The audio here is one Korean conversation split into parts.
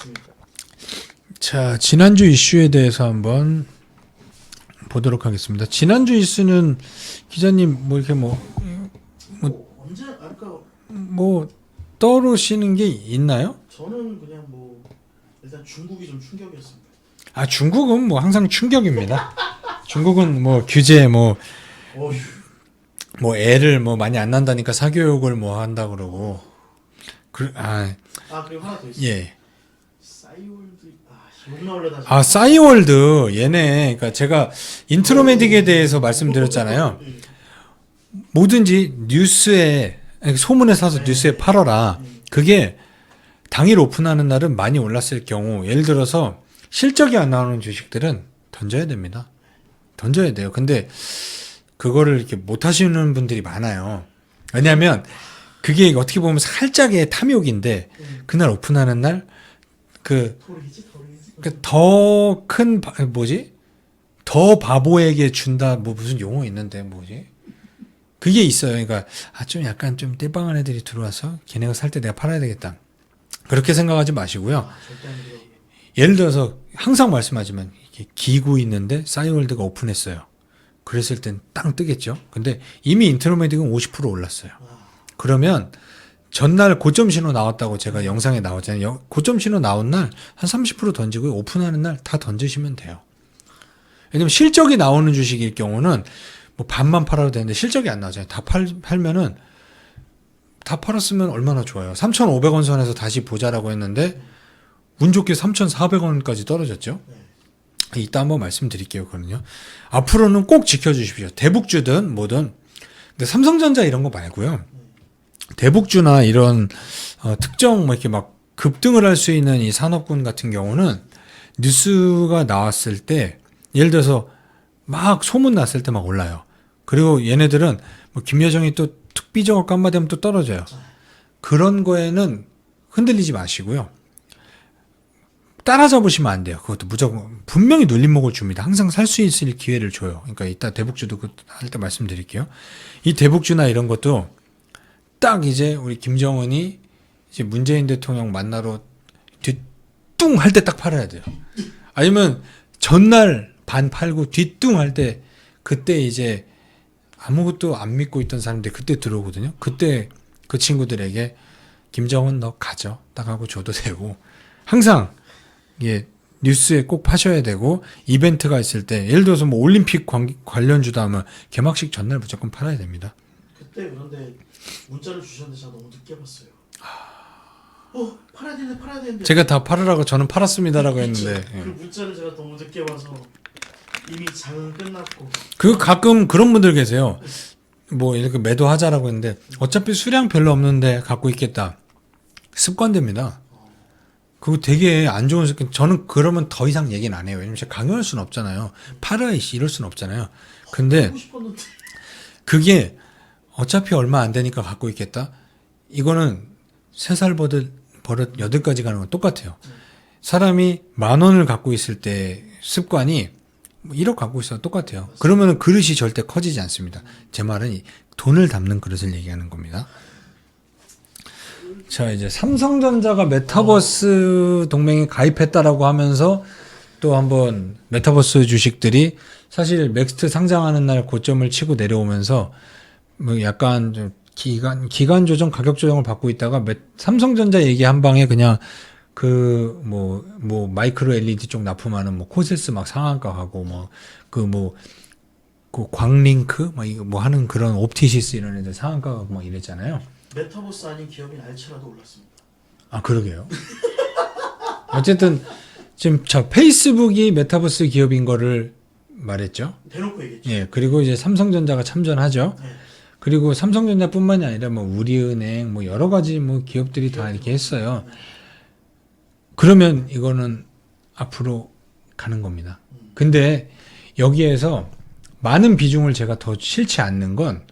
있습니까? 자, 지난주 이슈에 대해서 한번 보도록 하겠습니다. 지난주 이슈는 기자님 뭐 이렇게 언제 아까 뭐 떠오르시는 게 있나요? 저는 그냥 뭐 일단 중국이 좀 충격이었습니다. 아, 중국은 뭐 항상 충격입니다. 중국은 뭐 규제 어휴. 애를 뭐 많이 안 난다니까 사교육을 뭐 한다 그러고 그리고 하나 더 있어요. 예. 싸이월드 욕 나올려다. 싸이월드 얘네 그러니까 제가 인트로메딕에 대해서 말씀드렸잖아요. 뭐든지 뉴스에 소문에 사서 뉴스에 팔아라. 그게 당일 오픈하는 날은 많이 올랐을 경우 예를 들어서 실적이 안 나오는 주식들은 던져야 됩니다. 던져야 돼요. 근데 그거를 이렇게 못 하시는 분들이 많아요. 왜냐하면 그게 어떻게 보면 살짝의 탐욕인데 그날 오픈하는 날 더 큰 더 바보에게 준다 뭐 무슨 용어 있는데 그게 있어요. 그러니까 좀 약간 좀 떼방한 애들이 들어와서 걔네가 살 때 내가 팔아야 되겠다. 그렇게 생각하지 마시고요. 예를 들어서 항상 말씀하지만 이렇게 기구 있는데 싸이월드가 오픈했어요. 그랬을 땐 땅 뜨겠죠. 근데 이미 인트로메딕은 50% 올랐어요. 그러면 전날 고점 신호 나왔다고 제가 영상에 나왔잖아요. 고점 신호 나온 날 한 30% 던지고 오픈하는 날 다 던지시면 돼요. 왜냐면 실적이 나오는 주식일 경우는 뭐 반만 팔아도 되는데 실적이 안 나오잖아요. 다 팔면은 다 팔았으면 얼마나 좋아요. 3,500원 선에서 다시 보자라고 했는데 운 좋게 3,400원까지 떨어졌죠. 이따 한번 말씀드릴게요. 그거는요. 앞으로는 꼭 지켜주십시오. 대북주든 뭐든. 근데 삼성전자 이런 거 말고요. 대북주나 이런 특정 뭐 이렇게 막 급등을 할 수 있는 이 산업군 같은 경우는 뉴스가 나왔을 때 예를 들어서 막 소문 났을 때 막 올라요. 그리고 얘네들은 뭐 김여정이 또 특비저가 한마디 또 떨어져요. 그런 거에는 흔들리지 마시고요. 따라잡으시면 안 돼요. 그것도 무조건 분명히 눌림목을 줍니다. 항상 살 수 있을 기회를 줘요. 그러니까 이따 대북주도 할 때 말씀드릴게요. 이 대북주나 이런 것도 딱 이제 우리 김정은이 이제 문재인 대통령 만나러 뒤뚱 할 때 딱 팔아야 돼요. 아니면 전날 반 팔고 뒤뚱 할 때 그때 이제 아무것도 안 믿고 있던 사람들이 그때 들어오거든요. 그때 그 친구들에게 김정은 너 가져 딱 하고 줘도 되고 항상 뉴스에 꼭 파셔야 되고 이벤트가 있을 때 예를 들어서 뭐 올림픽 관련주다 하면 개막식 전날 무조건 팔아야 됩니다. 그때 그런데 문자를 주셨는데 제가 너무 늦게 봤어요. 팔아야 되는데 제가 다 팔으라고 저는 팔았습니다라고 했는데 그 문자를 제가 너무 늦게 봐서 이미 장은 끝났고. 가끔 그런 분들 계세요. 뭐 이렇게 매도하자라고 했는데 어차피 수량 별로 없는데 갖고 있겠다. 습관됩니다. 그거 되게 안 좋은 습관. 저는 그러면 더 이상 얘기는 안 해요. 왜냐면 제가 강요할 수는 없잖아요. 팔아 이럴 수는 없잖아요. 근데 그게 어차피 얼마 안 되니까 갖고 있겠다. 이거는 3살 버릇 8가지 가는 건 똑같아요. 사람이 10,000원을 갖고 있을 때 습관이 1억 갖고 있어도 똑같아요. 그러면 그릇이 절대 커지지 않습니다. 제 말은 돈을 담는 그릇을 얘기하는 겁니다. 자, 이제 삼성전자가 메타버스 동맹에 가입했다라고 하면서 또 한번 메타버스 주식들이 사실 맥스트 상장하는 날 고점을 치고 내려오면서 뭐 약간 좀 기간 조정, 가격 조정을 받고 있다가 삼성전자 얘기 한 방에 그냥 마이크로 LED 쪽 납품하는 뭐 코세스 막 상한가 하고 그 광링크 뭐 하는 그런 옵티시스 이런 애들 상한가 하고 막 이랬잖아요. 메타버스 아닌 기업인 알츠라도 올랐습니다. 아, 그러게요. 어쨌든 지금 페이스북이 메타버스 기업인 거를 말했죠. 대놓고 얘기했죠. 예, 그리고 이제 삼성전자가 참전하죠. 네. 그리고 삼성전자뿐만이 아니라 뭐 우리은행 뭐 여러 가지 뭐 기업들이 다 이렇게 했어요. 그러면 이거는 앞으로 가는 겁니다. 근데 여기에서 많은 비중을 제가 더 싫지 않는 건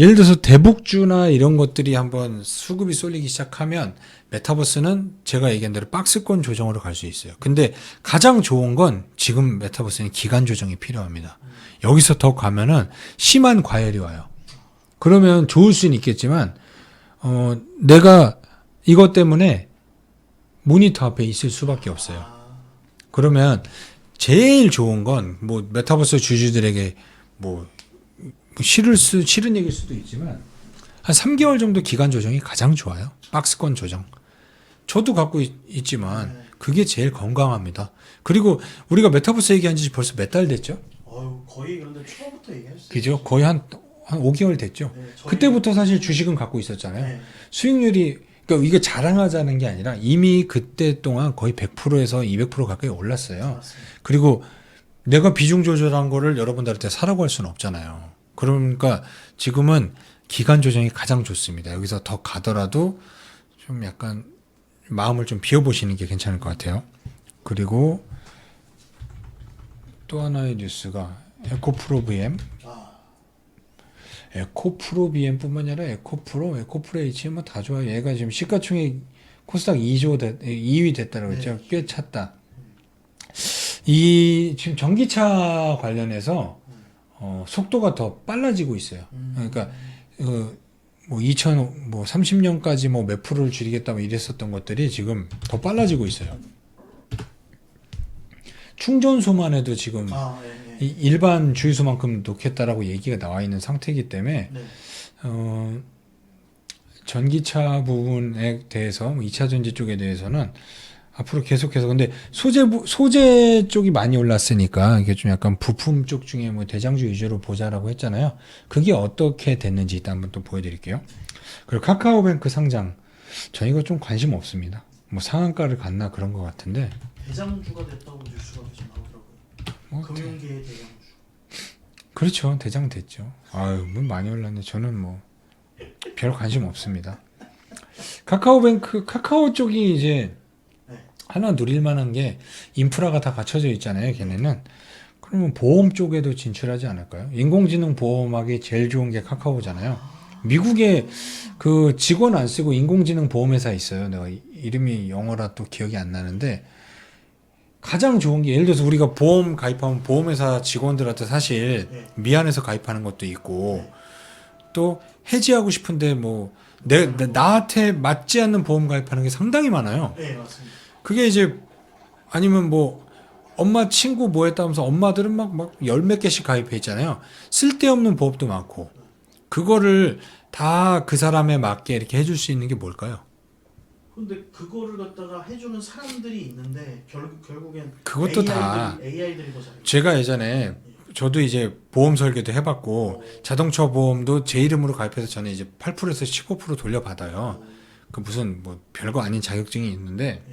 예를 들어서 대북주나 이런 것들이 한번 수급이 쏠리기 시작하면 메타버스는 제가 얘기한 대로 박스권 조정으로 갈 수 있어요. 근데 가장 좋은 건 지금 메타버스는 기간 조정이 필요합니다. 여기서 더 가면은 심한 과열이 와요. 그러면 좋을 수는 있겠지만 내가 이것 때문에 모니터 앞에 있을 수밖에 없어요. 아, 그러면 제일 좋은 건 뭐 메타버스 주주들에게 뭐 싫은 얘기일 수도 있지만 한 3개월 정도 기간 조정이 가장 좋아요. 박스권 조정. 저도 갖고 있지만 네. 그게 제일 건강합니다. 그리고 우리가 메타버스 얘기한 지 벌써 몇 달 됐죠? 거의 그런데 초반부터 얘기했어요. 그죠? 거의 한 5개월 됐죠. 네, 그때부터 사실 주식은 갖고 있었잖아요. 네. 수익률이 그러니까 이게 자랑하자는 게 아니라 이미 그때 동안 거의 100%에서 200% 가까이 올랐어요. 맞습니다. 그리고 내가 비중 조절한 거를 여러분들한테 사라고 할 수는 없잖아요. 그러니까 지금은 기간 조정이 가장 좋습니다. 여기서 더 가더라도 좀 약간 마음을 좀 비워보시는 게 괜찮을 것 같아요. 그리고 또 하나의 뉴스가 에코프로 VM. 아, 에코프로 BM뿐만 아니라 에코프로, 에코프로 H 뭐 다 좋아요. 얘가 지금 시가총액 코스닥 2위 됐다고 했죠. 꽤 찼다. 이 지금 전기차 관련해서 속도가 더 빨라지고 있어요. 그러니까 뭐 2030년까지 뭐 몇 프로를 줄이겠다 뭐 이랬었던 것들이 지금 더 빨라지고 있어요. 충전소만 해도 지금 네. 일반 주유소만큼 놓겠다라고 얘기가 나와 있는 상태이기 때문에 네. 전기차 부분에 대해서 2차 전지 쪽에 대해서는 앞으로 계속해서 근데 소재 쪽이 많이 올랐으니까 이게 좀 약간 부품 쪽 중에 뭐 대장주 위주로 보자라고 했잖아요. 그게 어떻게 됐는지 일단 한번 또 보여드릴게요. 그리고 카카오뱅크 상장 저 이거 좀 관심 없습니다. 뭐 상한가를 갔나 그런 것 같은데 대장주가 됐다고 뉴스가 계속 나오더라고요. 뭐 금융계의 대장주. 그렇죠. 대장 됐죠. 아유, 뭐 많이 올랐네. 저는 뭐 별 관심 없습니다. 카카오 쪽이 이제 네. 하나 누릴 만한 게 인프라가 다 갖춰져 있잖아요. 걔네는. 그러면 보험 쪽에도 진출하지 않을까요? 인공지능 보험하기 제일 좋은 게 카카오잖아요. 미국에 그 직원 안 쓰고 인공지능 보험회사 있어요. 내가 이름이 영어라 또 기억이 안 나는데 가장 좋은 게 예를 들어서 우리가 보험 가입하면 보험회사 직원들한테 사실 네. 미안해서 가입하는 것도 있고 또 해지하고 싶은데 뭐 나한테 맞지 않는 보험 가입하는 게 상당히 많아요. 네, 맞습니다. 그게 이제 아니면 뭐 엄마 친구 뭐 했다면서 엄마들은 막 열 몇 개씩 가입해 있잖아요. 쓸데없는 보험도 많고 그거를 다 그 사람에 맞게 이렇게 해줄 수 있는 게 뭘까요? 근데 그거를 갖다가 해주는 사람들이 있는데 결국엔 그것도 다 AI들이 더 잘해요. 제가 예전에 저도 이제 보험 설계도 해봤고 자동차 보험도 제 이름으로 가입해서 저는 이제 8%에서 15% 돌려받아요. 그 무슨 뭐 별거 아닌 자격증이 있는데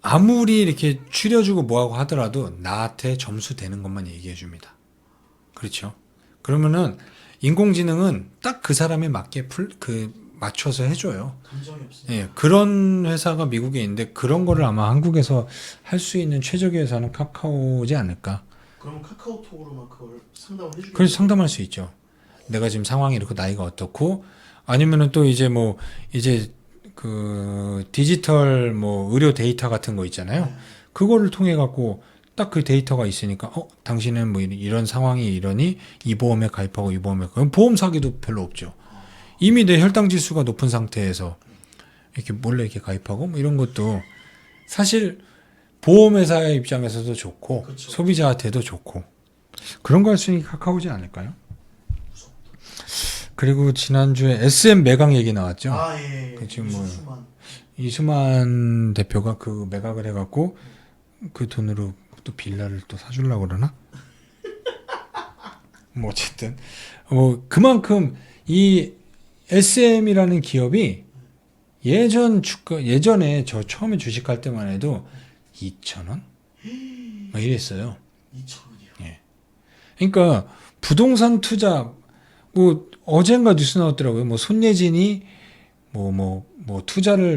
아무리 이렇게 추려주고 뭐하고 하더라도 나한테 점수 되는 것만 얘기해 줍니다. 그렇죠? 그러면은 인공지능은 딱 그 사람에 맞게 맞춰서 해줘요. 감정이 없으니까. 예, 그런 회사가 미국에 있는데 그런 거를 아마 한국에서 할 수 있는 최적의 회사는 카카오지 않을까. 그러면 카카오톡으로만 그걸 상담을 해주고. 그래서 상담할 수 있죠. 내가 지금 상황이 이렇고 나이가 어떻고 아니면은 또 이제 뭐 이제 그 디지털 뭐 의료 데이터 같은 거 있잖아요. 그거를 통해 갖고 딱 그 데이터가 있으니까 당신은 뭐 이런 상황이 이러니 이 보험에 가입하고 이 보험에 그럼 보험 사기도 별로 없죠. 이미 내 혈당 지수가 높은 상태에서 이렇게 몰래 이렇게 가입하고 뭐 이런 것도 사실 보험회사의 입장에서도 좋고 그쵸. 소비자한테도 좋고 그런 거 할 수 있는 게 카카오지 않을까요? 그리고 지난주에 SM 매각 얘기 나왔죠. 아, 예. 그 지금 뭐 수수만. 이수만 대표가 그 매각을 해갖고 그 돈으로 또 빌라를 또 사주려고 그러나? 뭐 어쨌든 뭐 그만큼 이 SM이라는 기업이 예전에 저 처음에 주식할 때만 해도 2,000원? 막 이랬어요. 2,000원이요. 예. 그러니까 부동산 투자 뭐 어젠가 뉴스 나왔더라고요. 뭐 손예진이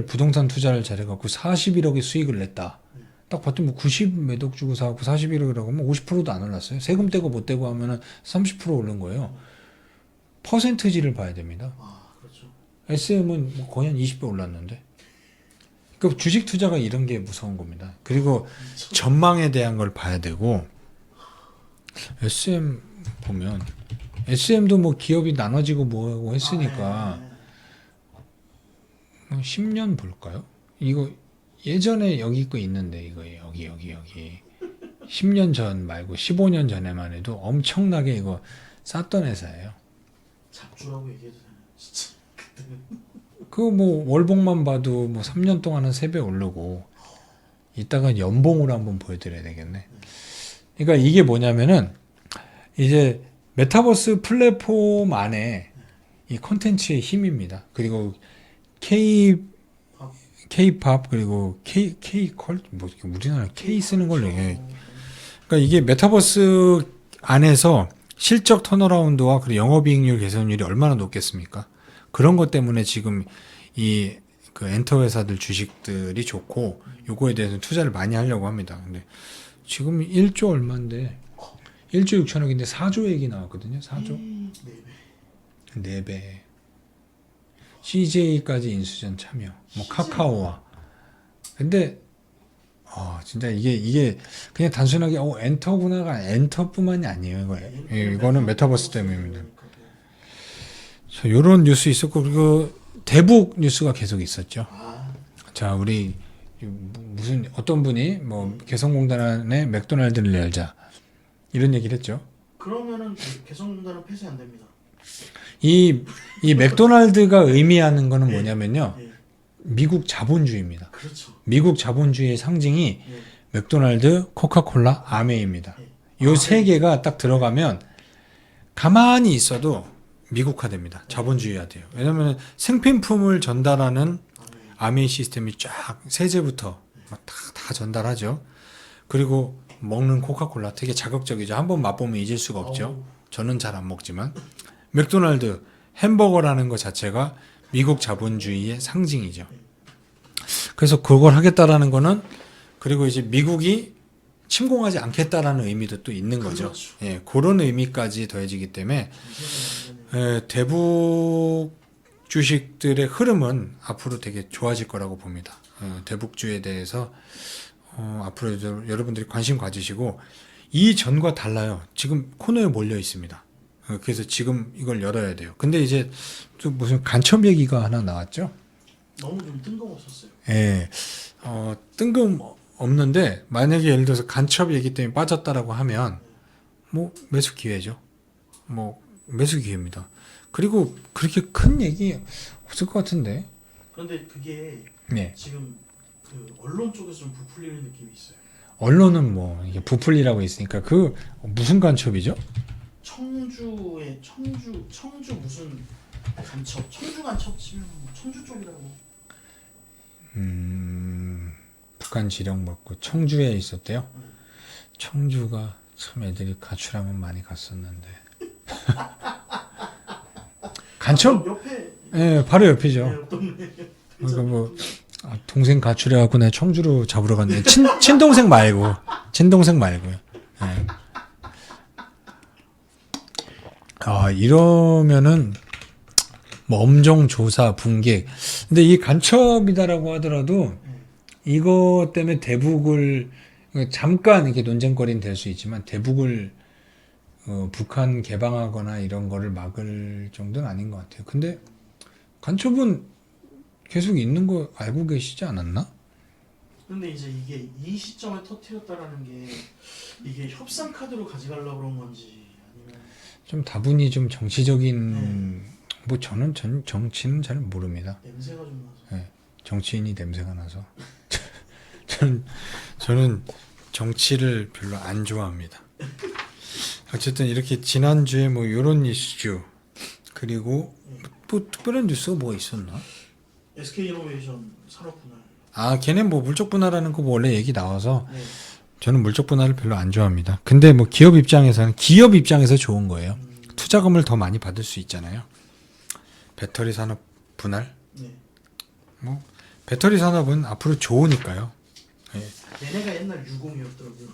부동산 투자를 잘해갖고 41억의 수익을 냈다. 딱 봤더니 뭐 90 몇 억 주고 사갖고 41억이라고 하면 50%도 안 올랐어요. 세금 떼고 못 떼고 하면은 30% 오른 거예요. 퍼센트지를 봐야 됩니다. 아, 그렇죠. SM은 뭐 거의 한 20배 올랐는데. 그러니까 주식 투자가 이런 게 무서운 겁니다. 그리고 2,000원. 전망에 대한 걸 봐야 되고 SM 보면 SM도 뭐 기업이 나눠지고 뭐하고 했으니까 아, 예. 10년 볼까요? 이거 예전에 여기 거 있는데 이거 여기 10년 전 말고 15년 전에만 해도 엄청나게 이거 쌌던 회사예요. 잡주라고 얘기해도 되나? 진짜 그때는 그 뭐 월봉만 봐도 뭐 3년 동안은 3배 오르고 이따가 연봉으로 한번 보여드려야 되겠네. 그러니까 이게 뭐냐면은 이제 메타버스 플랫폼 안에 이 콘텐츠의 힘입니다. 그리고 K-팝 그리고 K-컬 뭐 우리나라 K 쓰는 걸로 얘기해. 그러니까 이게 메타버스 안에서 실적 턴어라운드와 그리고 영업이익률 개선율이 얼마나 높겠습니까? 그런 것 때문에 지금 이 그 엔터 회사들 주식들이 좋고 요거에 대해서 투자를 많이 하려고 합니다. 근데 지금 1조 얼마인데 1조 6천억인데 4조 얘기 나왔거든요. 4조. 4배. CJ까지 인수전 참여. 뭐 카카오와. 근데 진짜 이게 그냥 단순하게 엔터구나가 엔터뿐만이 아니에요. 이거는 메타버스 때문입니다. 자, 요런 뉴스 있었고 그리고 대북 뉴스가 계속 있었죠. 자, 우리 무슨 어떤 분이 뭐 개성공단 안에 맥도날드를 열자 이런 얘기를 했죠. 그러면은 개성공단은 폐쇄 안 됩니다. 이 맥도날드가 의미하는 거는 네. 뭐냐면요. 네. 미국 자본주의입니다. 그렇죠. 미국 자본주의의 상징이 네. 맥도날드, 코카콜라, 아메이입니다. 네. 요 세 개가 딱 들어가면 가만히 있어도 미국화됩니다. 자본주의화돼요. 왜냐하면 생필품을 전달하는 아메이 시스템이 쫙 세제부터 다 전달하죠. 그리고 먹는 코카콜라 되게 자극적이죠. 한번 맛보면 잊을 수가 없죠. 저는 잘 안 먹지만 맥도날드 햄버거라는 것 자체가 미국 자본주의의 상징이죠. 그래서 그걸 하겠다라는 거는 그리고 이제 미국이 침공하지 않겠다라는 의미도 또 있는 거죠. 그렇죠. 예, 그런 의미까지 더해지기 때문에 대북 주식들의 흐름은 앞으로 되게 좋아질 거라고 봅니다. 대북주에 대해서 앞으로도 여러분들이 관심 가지시고 이 전과 달라요. 지금 코너에 몰려 있습니다. 그래서 지금 이걸 열어야 돼요. 근데 이제 좀 무슨 간첩 얘기가 하나 나왔죠? 너무 좀 뜬금없었어요. 예, 뜬금없는데 만약에 예를 들어서 간첩 얘기 때문에 빠졌다라고 하면 뭐 매수 기회죠. 뭐 매수 기회입니다. 그리고 그렇게 큰 얘기 없을 것 같은데. 그런데 그게 네. 지금 그 언론 쪽에서 좀 부풀리는 느낌이 있어요. 언론은 뭐 이게 부풀리라고 있으니까 그 무슨 간첩이죠? 청주의 청주 무슨 간첩, 청주 간첩 치면 뭐 청주 쪽이라고. 북한 지령 받고 청주에 있었대요. 청주가 참 애들이 가출하면 많이 갔었는데. 간첩? 옆에. 예, 바로 옆이죠. 옆 동네. 그러니까 뭐 동생 가출해갖고 내가 청주로 잡으러 갔네. 친동생 말고. 예. 이러면은 뭐 엄정 조사 분개. 근데 이 간첩이다라고 하더라도 이거 때문에 대북을 잠깐 이렇게 논쟁거리는 될 수 있지만 대북을 북한 개방하거나 이런 거를 막을 정도는 아닌 것 같아요. 근데 간첩은 계속 있는 거 알고 계시지 않았나? 근데 이제 이게 이 시점에 터뜨렸다라는 게 이게 협상 카드로 가져가려고 그런 건지 아니면 좀 다분히 좀 정치적인 뭐 저는 정치는 잘 모릅니다. 냄새가 좀 나서. 정치인이 냄새가 나서 저는 정치를 별로 안 좋아합니다. 어쨌든 이렇게 지난주에 뭐 이런 이슈 그리고 뭐 특별한 뉴스가 뭐가 있었나? SK이노베이션 산업 분할. 걔네 뭐 물적 분할하는 거 뭐 원래 얘기 나와서 네. 저는 물적 분할을 별로 안 좋아합니다. 근데 뭐 기업 입장에서 좋은 거예요. 투자금을 더 많이 받을 수 있잖아요. 배터리 산업 분할? 네. 뭐 배터리 산업은 앞으로 좋으니까요. 얘네가 옛날 유공이었더라고요.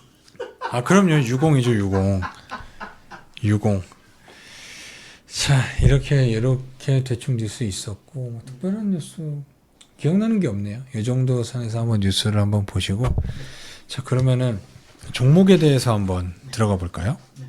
그럼요. 60이죠, 60. 자, 이렇게 대충 뉴스 있었고 뭐 특별한 뉴스 기억나는 게 없네요. 이 정도 선에서 한번 뉴스를 한번 보시고 자, 그러면은 종목에 대해서 한번 들어가 볼까요? 네.